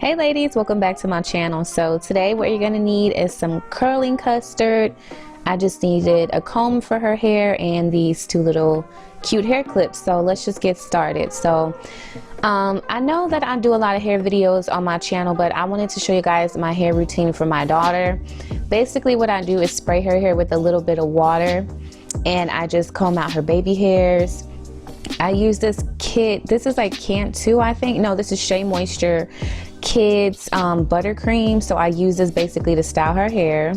Hey ladies, welcome back to my channel. So today what you're gonna need is some curling custard. I just needed a comb for her hair and these two little cute hair clips. So let's just get started. So I know that I do a lot of hair videos on my channel, but I wanted to show you guys my hair routine for my daughter. Basically what I do is spray her hair with a little bit of water and I just comb out her baby hairs. I use this kit. This is like Cantu, I think. No, this is Shea Moisture Kids buttercream. So I use this basically to style her hair.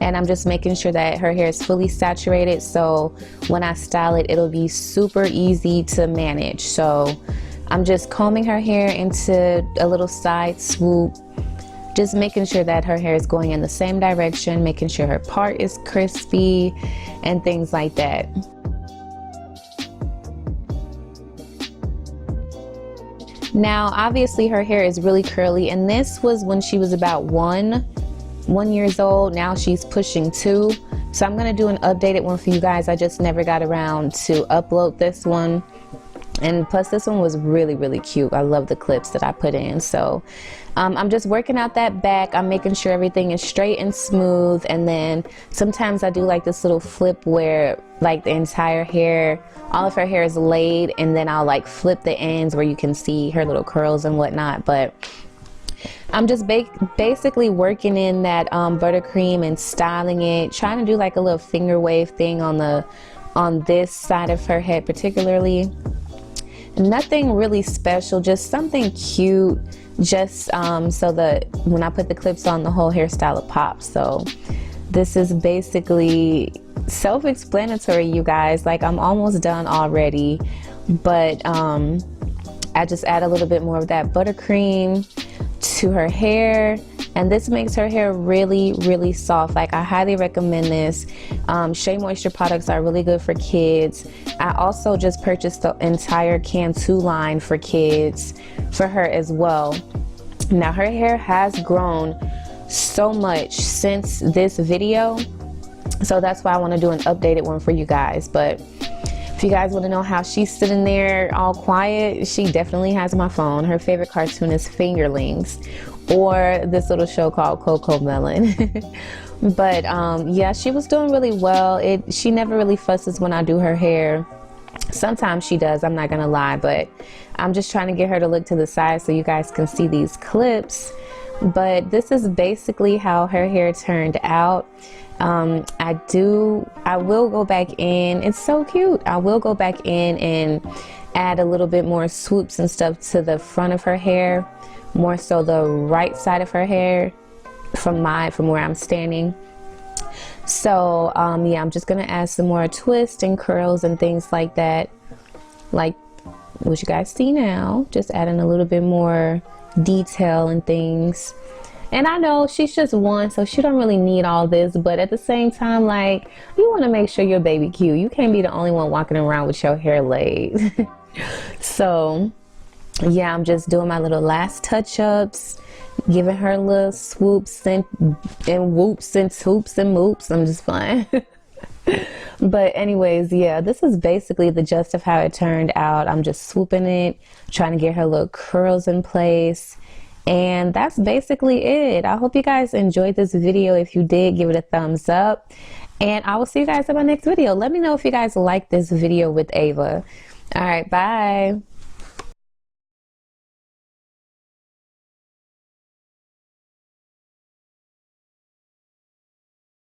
And I'm just making sure that her hair is fully saturated, so when I style it, it'll be super easy to manage. So I'm just combing her hair into a little side swoop, just making sure that her hair is going in the same direction, making sure her part is crispy and things like that. Now obviously her hair is really curly, and this was when she was about one years old. Now she's pushing 2, so I'm gonna do an updated one for you guys. I just never got around to upload this one, and plus this one was really cute. I love the clips that I put in. So I'm just working out that back. I'm making sure everything is straight and smooth, and then sometimes I do like this little flip where like the entire hair, all of her hair is laid, and then I'll like flip the ends where you can see her little curls and whatnot. But I'm just basically working in that buttercream and styling it, trying to do like a little finger wave thing on this side of her head particularly. Nothing really special, just something cute, just so that when I put the clips on, the whole hairstyle will pop. So this is basically self-explanatory, you guys. Like, I'm almost done already, but I just add a little bit more of that buttercream to her hair, and this makes her hair really soft. Like, I highly recommend this. Shea Moisture products are really good for kids. I also just purchased the entire Cantu line for kids for her as well. Now her hair has grown so much since this video, so that's why I want to do an updated one for you guys. But if you guys want to know how she's sitting there all quiet, she definitely has my phone. Her favorite cartoon is Fingerlings, or this little show called Coco Melon. But yeah, she was doing really well. She never really fusses when I do her hair. Sometimes she does, I'm not gonna lie, but I'm just trying to get her to look to the side so you guys can see these clips. But this is basically how her hair turned out. I will go back in. It's so cute. I will go back in and add a little bit more swoops and stuff to the front of her hair, more so the right side of her hair from where I'm standing. So yeah, I'm just gonna add some more twists and curls and things like that, like what you guys see now, just adding a little bit more detail and things. And I know she's just 1, so she don't really need all this, but at the same time, like, you want to make sure your baby cute. You can't be the only one walking around with your hair laid. So yeah, I'm just doing my little last touch-ups, giving her little swoops and whoops and swoops and moops. I'm just fine. But anyways, yeah, this is basically the gist of how it turned out. I'm just swooping it, trying to get her little curls in place. And that's basically it. I hope you guys enjoyed this video. If you did, give it a thumbs up, and I will see you guys in my next video. Let me know if you guys like this video with Ava. All right, bye.